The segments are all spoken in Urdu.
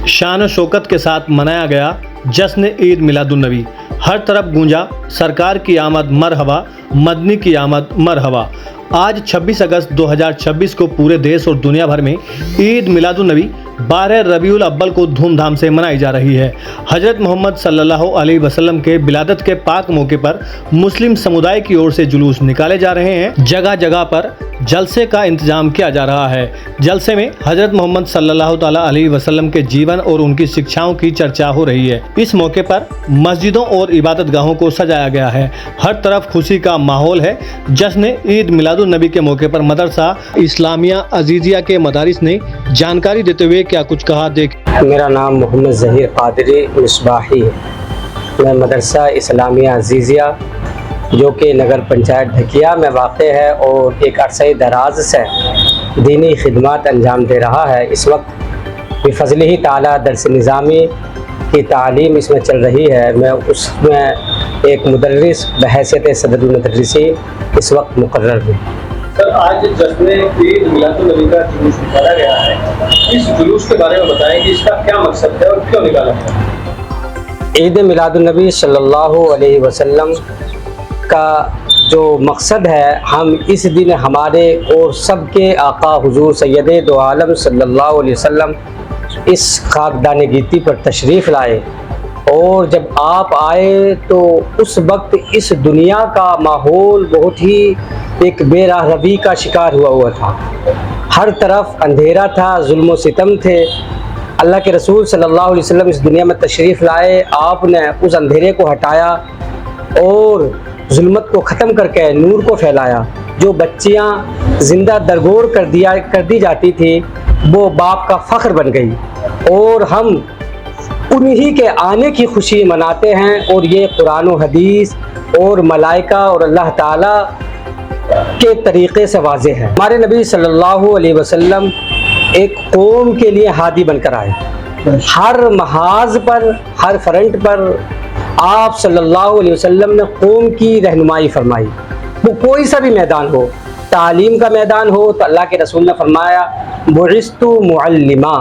شان و شوکت کے ساتھ منایا گیا جشن عید میلاد النبی۔ ہر طرف گونجا سرکار کی آمد مرحبا، مدنی کی آمد مرحبا۔ آج 26 اگست 2026 کو پورے دیش اور دنیا بھر میں عید میلاد النبی 12 ربیع الاول کو دھوم دھام سے منائی جا رہی ہے۔ حضرت محمد صلی اللہ علیہ وسلم کے ولادت کے پاک موقع پر مسلم سمودائے کی اور سے جلوس نکالے جا رہے ہیں۔ جگہ جگہ پر جلسے کا انتظام کیا جا رہا ہے۔ جلسے میں حضرت محمد صلی اللہ تعالی علیہ وسلم کے جیون اور ان کی شکشاؤں کی چرچا ہو رہی ہے۔ اس موقع پر مسجدوں اور عبادت گاہوں کو سجایا گیا ہے۔ ہر طرف خوشی کا ماحول ہے۔ جشن عید میلاد النبی کے موقع پر مدرسہ اسلامیہ عزیزیہ کے مدارس نے جانکاری دیتے ہوئے کیا کچھ کہا، دیکھ۔ میرا نام محمد ظہیر قادری مصباحی ہے۔ میں مدرسہ اسلامیہ عزیزیہ جو کہ نگر پنچایت ڈھکیا میں واقع ہے اور ایک عرصہ دراز سے دینی خدمات انجام دے رہا ہے۔ اس وقت بفضل ہی تعالیٰ درس نظامی کی تعلیم اس میں چل رہی ہے۔ میں اس میں ایک مدرس بحیثیت صدر المدرسین اس وقت مقرر ہوں۔ سر، آج جشن عید میلاد النبی کا جلوس نکالا گیا ہے۔ اس جلوس کے بارے میں بتائیں کہ اس کا کیا مقصد ہے اور کیوں نکالا گیا ہے؟ عید میلاد النبی صلی اللہ علیہ وسلم کا جو مقصد ہے، ہم اس دن ہمارے اور سب کے آقا حضور سید دو عالم صلی اللہ علیہ وسلم اس خاکدان گیتی پر تشریف لائے، اور جب آپ آئے تو اس وقت اس دنیا کا ماحول بہت ہی ایک بے راہ روی کا شکار ہوا تھا۔ ہر طرف اندھیرا تھا، ظلم و ستم تھے۔ اللہ کے رسول صلی اللہ علیہ وسلم اس دنیا میں تشریف لائے، آپ نے اس اندھیرے کو ہٹایا اور ظلمت کو ختم کر کے نور کو پھیلایا۔ جو بچیاں زندہ درگور کر دی جاتی تھی وہ باپ کا فخر بن گئی، اور ہم انہی کے آنے کی خوشی مناتے ہیں، اور یہ قرآن و حدیث اور ملائکہ اور اللہ تعالیٰ کے طریقے سے واضح ہے۔ ہمارے نبی صلی اللہ علیہ وسلم ایک قوم کے لیے ہادی بن کر آئے۔ ہر محاذ پر، ہر فرنٹ پر آپ صلی اللہ علیہ وسلم نے قوم کی رہنمائی فرمائی۔ وہ کوئی سا بھی میدان ہو، تعلیم کا میدان ہو تو اللہ کے رسول نے فرمایا بعثت معلما،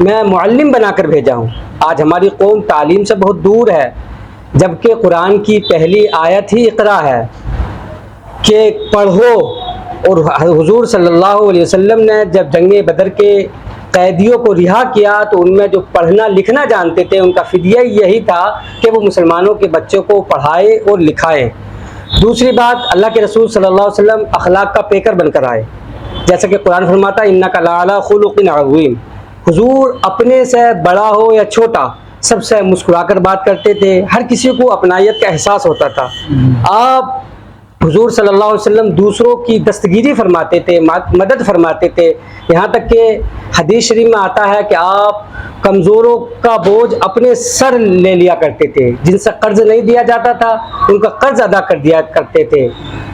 میں معلم بنا کر بھیجا ہوں۔ آج ہماری قوم تعلیم سے بہت دور ہے، جبکہ قرآن کی پہلی آیت ہی اقرا ہے کہ پڑھو، اور حضور صلی اللہ علیہ وسلم نے جب جنگ بدر کے قیدیوں کو رہا کیا تو ان میں جو پڑھنا لکھنا جانتے تھے ان کا فدیہ یہی تھا کہ وہ مسلمانوں کے بچوں کو پڑھائے اور لکھائے۔ دوسری بات، اللہ کے رسول صلی اللہ علیہ وسلم اخلاق کا پیکر بن کر آئے، جیسا کہ قرآن فرماتا ہے انک لعلی خلق عظیم۔ حضور اپنے سے بڑا ہو یا چھوٹا سب سے مسکرا کر بات کرتے تھے، ہر کسی کو اپنائیت کا احساس ہوتا تھا۔ آپ حضور صلی اللہ علیہ وسلم دوسروں کی دستگیری فرماتے تھے، مدد فرماتے تھے، یہاں تک کہ حدیث شریف میں آتا ہے کہ آپ کمزوروں کا بوجھ اپنے سر لے لیا کرتے تھے، جن سے قرض نہیں دیا جاتا تھا ان کا قرض ادا کر دیا کرتے تھے،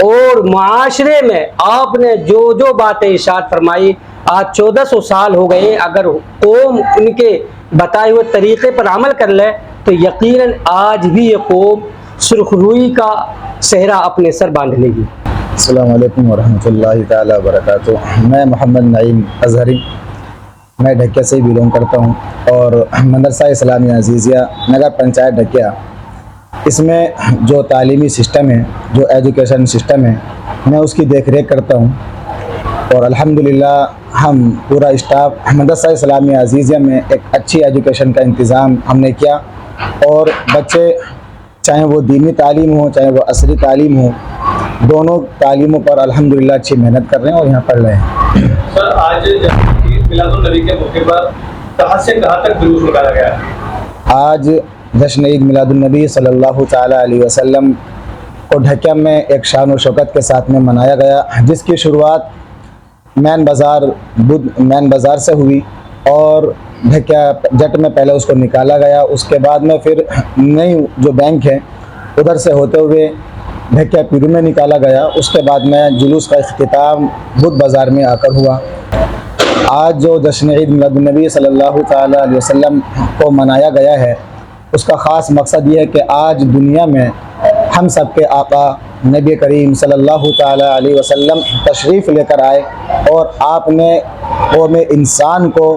اور معاشرے میں آپ نے جو باتیں ارشاد فرمائی، آج 1400 سال ہو گئے، اگر قوم ان کے بتائے ہوئے طریقے پر عمل کر لے تو یقیناً آج بھی یہ قوم سرخ روئی کا صحرا اپنے سر باندھ لے گی۔ السلام علیکم ورحمۃ اللہ تعالیٰ وبرکاتہ۔ میں محمد نعیم اظہری، میں ڈھکیا سے بلونگ کرتا ہوں، اور مدرسہ اسلامیہ عزیزیہ نگر پنچایت ڈھکیا، اس میں جو تعلیمی سسٹم ہے، جو ایجوکیشن سسٹم ہے، میں اس کی دیکھ ریکھ کرتا ہوں، اور الحمدللہ ہم پورا اسٹاف مدرسہ اسلامیہ عزیزیہ میں ایک اچھی ایجوکیشن کا انتظام ہم نے کیا، اور بچے چاہے وہ دینی تعلیم ہو چاہے وہ عصری تعلیم ہو، دونوں تعلیموں پر الحمدللہ اچھی محنت کر رہے ہیں اور یہاں پڑھ رہے ہیں۔ سر، آج عید میلاد النبی کے موقع پر کہاں سے کہاں تک جلوس نکالا گیا ہے؟ آج جشن عید میلاد النبی صلی اللہ تعالیٰ علیہ وسلم کو ڈھکیا میں ایک شان و شوکت کے ساتھ میں منایا گیا، جس کی شروعات مین بازار سے ہوئی، اور ڈھکیا جٹ میں پہلے اس کو نکالا گیا، اس کے بعد میں پھر نئی جو بینک ہے ادھر سے ہوتے ہوئے ڈھکیا پیرو میں نکالا گیا، اس کے بعد میں جلوس کا اختتام بدھ بازار میں آ کر ہوا۔ آج جو جشن عید میلاد النبی صلی اللہ تعالیٰ علیہ وسلم کو منایا گیا ہے، اس کا خاص مقصد یہ ہے کہ آج دنیا میں ہم سب کے آقا نبی کریم صلی اللہ تعالیٰ علیہ وسلم تشریف لے کر آئے، اور آپ نے قوم انسان کو